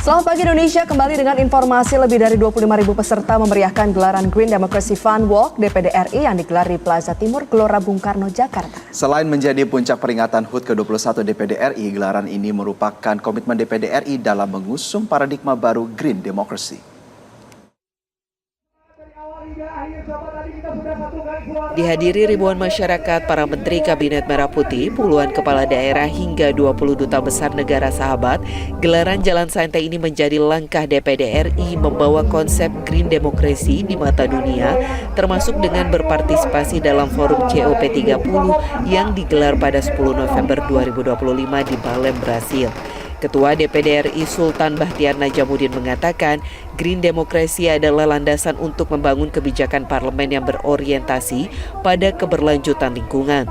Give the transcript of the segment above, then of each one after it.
Selamat pagi Indonesia, kembali dengan informasi lebih dari 25.000 peserta memeriahkan gelaran Green Democracy Fun Walk DPD RI yang digelar di Plaza Timur Gelora Bung Karno, Jakarta. Selain menjadi puncak peringatan HUT ke-21 DPD RI, gelaran ini merupakan komitmen DPD RI dalam mengusung paradigma baru Green Democracy. Dihadiri ribuan masyarakat, para menteri Kabinet Merah Putih, puluhan kepala daerah hingga 20 duta besar negara sahabat, gelaran Jalan Santai ini menjadi langkah DPD RI membawa konsep Green Democracy di mata dunia, termasuk dengan berpartisipasi dalam forum COP30 yang digelar pada 10 November 2025 di Belém, Brasil. Ketua DPD RI Sultan Bahtiar Najamuddin mengatakan Green Democracy adalah landasan untuk membangun kebijakan parlemen yang berorientasi pada keberlanjutan lingkungan.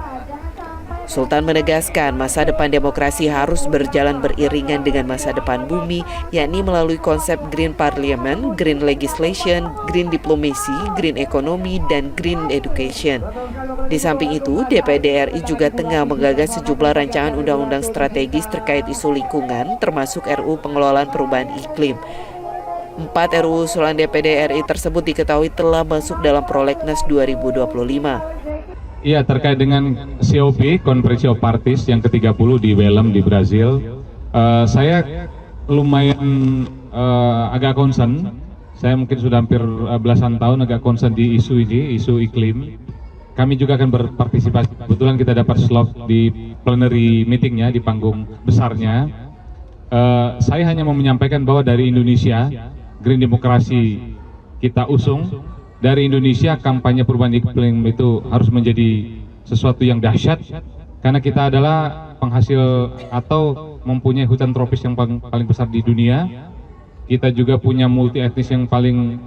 Sultan menegaskan masa depan demokrasi harus berjalan beriringan dengan masa depan bumi, yakni melalui konsep Green Parliament, Green Legislation, Green Diplomacy, Green Economy, dan Green Education. Di samping itu, DPD RI juga tengah menggagas sejumlah rancangan undang-undang strategis terkait isu lingkungan, termasuk RUU Pengelolaan Perubahan Iklim. 4 RUU usulan DPD RI tersebut diketahui telah masuk dalam Prolegnas 2025. Iya, terkait dengan COP, Conference of Parties yang ke-30 di Belém di Brazil, saya lumayan agak concern. Saya mungkin sudah hampir belasan tahun agak concern di isu ini, isu iklim. Kami juga akan berpartisipasi. Kebetulan kita dapat slot di plenary meetingnya, di panggung besarnya. Saya hanya mau menyampaikan bahwa dari Indonesia, Green Demokrasi kita usung. Dari Indonesia, kampanye perubahan iklim itu harus menjadi sesuatu yang dahsyat, karena kita adalah penghasil atau mempunyai hutan tropis yang paling besar di dunia. Kita juga punya multi etnis yang paling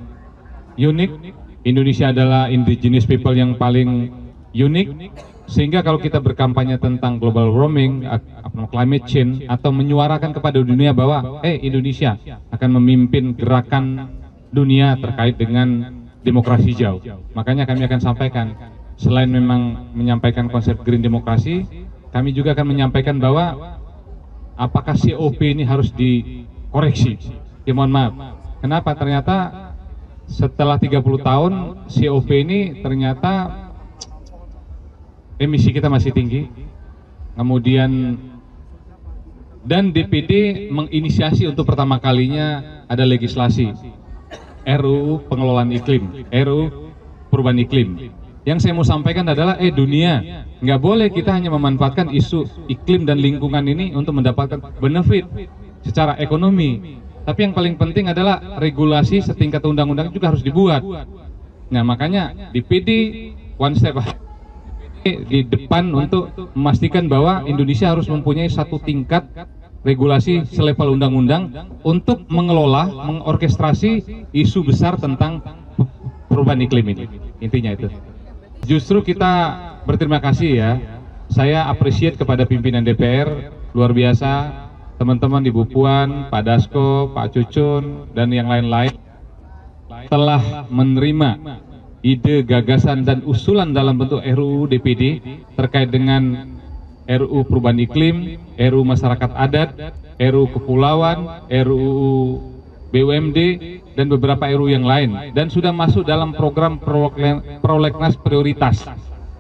unik. Indonesia adalah indigenous people yang paling unik, sehingga kalau kita berkampanye tentang global warming, climate change, atau menyuarakan kepada dunia bahwa Indonesia akan memimpin gerakan dunia terkait dengan demokrasi hijau. Makanya kami akan sampaikan, selain memang menyampaikan konsep Green Demokrasi, kami juga akan menyampaikan bahwa apakah COP ini harus dikoreksi. Ya mohon maaf, kenapa? Ternyata setelah 30 tahun COP ini ternyata emisi kita masih tinggi. Kemudian dan DPD menginisiasi untuk pertama kalinya ada legislasi RUU Pengelolaan Iklim, RUU Perubahan Iklim. Yang saya mau sampaikan adalah dunia, nggak boleh kita hanya memanfaatkan isu iklim dan lingkungan ini untuk mendapatkan benefit secara ekonomi. Tapi yang paling penting adalah regulasi setingkat undang-undang juga harus dibuat. Nah makanya DPD one step di depan untuk memastikan bahwa Indonesia harus mempunyai satu tingkat regulasi selevel undang-undang untuk mengelola, mengorkestrasi isu besar tentang perubahan iklim ini. Intinya itu. Justru kita berterima kasih ya. Saya appreciate kepada pimpinan DPR, luar biasa, teman-teman Ibu Puan, Pak Dasko, Pak Cucun, dan yang lain-lain telah menerima ide, gagasan, dan usulan dalam bentuk RUU DPD terkait dengan RUU Perubahan Iklim, RUU Masyarakat Adat, RUU Kepulauan, RUU BUMD, dan beberapa RUU yang lain. Dan sudah masuk dalam program prolegnas prioritas.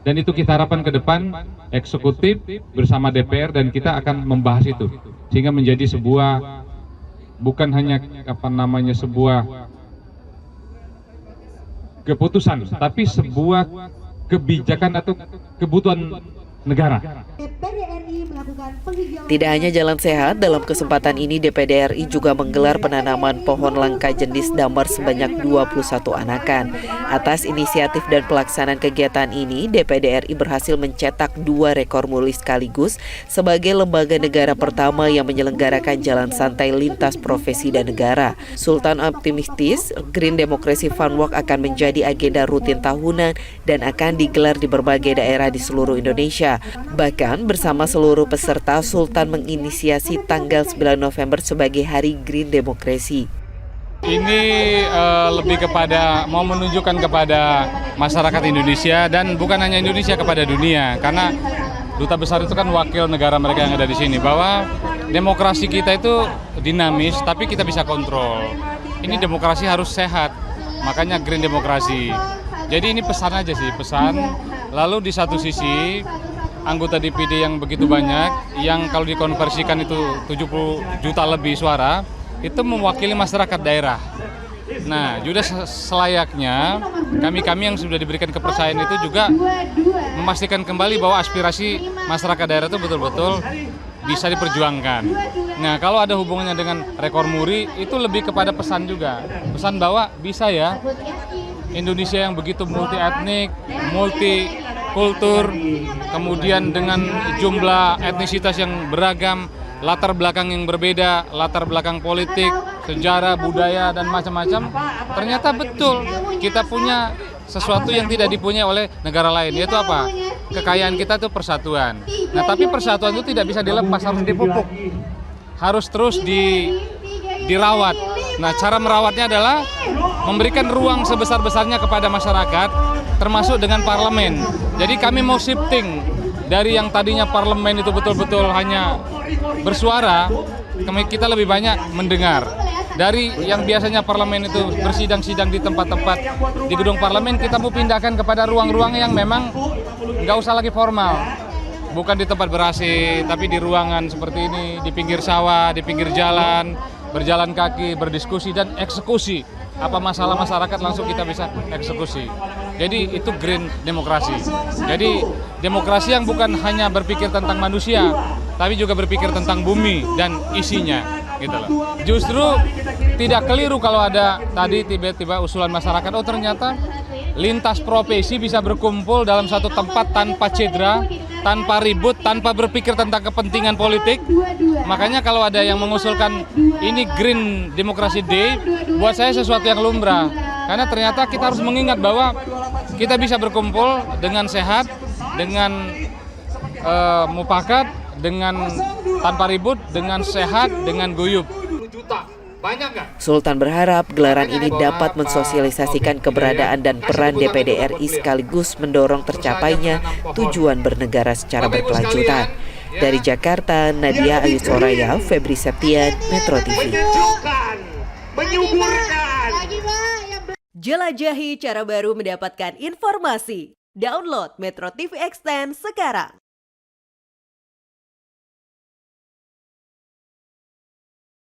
Dan itu kita harapkan ke depan, eksekutif bersama DPR dan kita akan membahas itu. Sehingga menjadi sebuah, bukan hanya sebuah keputusan, tapi sebuah kebijakan atau kebutuhan negara. Tidak hanya jalan sehat, dalam kesempatan ini DPD RI juga menggelar penanaman pohon langka jenis damar sebanyak 21 anakan. Atas inisiatif dan pelaksanaan kegiatan ini, DPD RI berhasil mencetak 2 rekor muri sekaligus sebagai lembaga negara pertama yang menyelenggarakan jalan santai lintas profesi dan negara. Sultan optimistis, Green Democracy Fun Walk akan menjadi agenda rutin tahunan dan akan digelar di berbagai daerah di seluruh Indonesia. Bahkan bersama seluruh peserta, Sultan menginisiasi tanggal 9 November sebagai Hari Green Demokrasi. Ini lebih kepada mau menunjukkan kepada masyarakat Indonesia dan bukan hanya Indonesia, kepada dunia, karena duta besar itu kan wakil negara mereka yang ada di sini, bahwa demokrasi kita itu dinamis, tapi kita bisa kontrol. Ini demokrasi harus sehat, makanya green demokrasi. Jadi ini pesan aja sih, pesan. Lalu di satu sisi, anggota DPD yang begitu banyak, yang kalau dikonversikan itu 70 juta lebih suara, itu mewakili masyarakat daerah. Nah, sudah selayaknya kami yang sudah diberikan kepercayaan itu juga memastikan kembali bahwa aspirasi masyarakat daerah itu betul-betul bisa diperjuangkan. Nah, kalau ada hubungannya dengan rekor muri, itu lebih kepada pesan juga. Pesan bahwa bisa ya, Indonesia yang begitu multi etnik, multi kultur, kemudian dengan jumlah etnisitas yang beragam, latar belakang yang berbeda, latar belakang politik, sejarah, budaya, dan macam-macam, ternyata betul kita punya sesuatu yang tidak dipunyai oleh negara lain, yaitu apa? Kekayaan kita itu persatuan. Nah, tapi persatuan itu tidak bisa dilepas, harus dipupuk, harus terus dirawat. Nah, cara merawatnya adalah memberikan ruang sebesar-besarnya kepada masyarakat, termasuk dengan parlemen. Jadi kami mau shifting dari yang tadinya parlemen itu betul-betul hanya bersuara, kita lebih banyak mendengar. Dari yang biasanya parlemen itu bersidang-sidang di tempat-tempat di gedung parlemen, kita mau pindahkan kepada ruang-ruang yang memang nggak usah lagi formal. Bukan di tempat ber-AC, tapi di ruangan seperti ini, di pinggir sawah, di pinggir jalan, berjalan kaki, berdiskusi, dan eksekusi. Apa masalah masyarakat langsung kita bisa eksekusi. Jadi itu green demokrasi. Jadi demokrasi yang bukan hanya berpikir tentang manusia, tapi juga berpikir tentang bumi dan isinya, gitu loh. Justru tidak keliru kalau ada tadi tiba-tiba usulan masyarakat, oh ternyata lintas profesi bisa berkumpul dalam satu tempat tanpa cedera, tanpa ribut, tanpa berpikir tentang kepentingan politik. Makanya kalau ada yang mengusulkan ini Green Democracy Day, buat saya sesuatu yang lumrah. Karena ternyata kita harus mengingat bahwa kita bisa berkumpul dengan sehat, dengan mufakat, dengan tanpa ribut, dengan sehat, dengan guyup. Sultan berharap gelaran ini dapat mensosialisasikan keberadaan dan peran DPD RI sekaligus mendorong tercapainya tujuan bernegara secara berkelanjutan. Dari Jakarta, Nadia Ayu Soraya, Febri Septian, Metro TV. Jelajahi cara baru mendapatkan informasi. Download Metro TV Extend sekarang.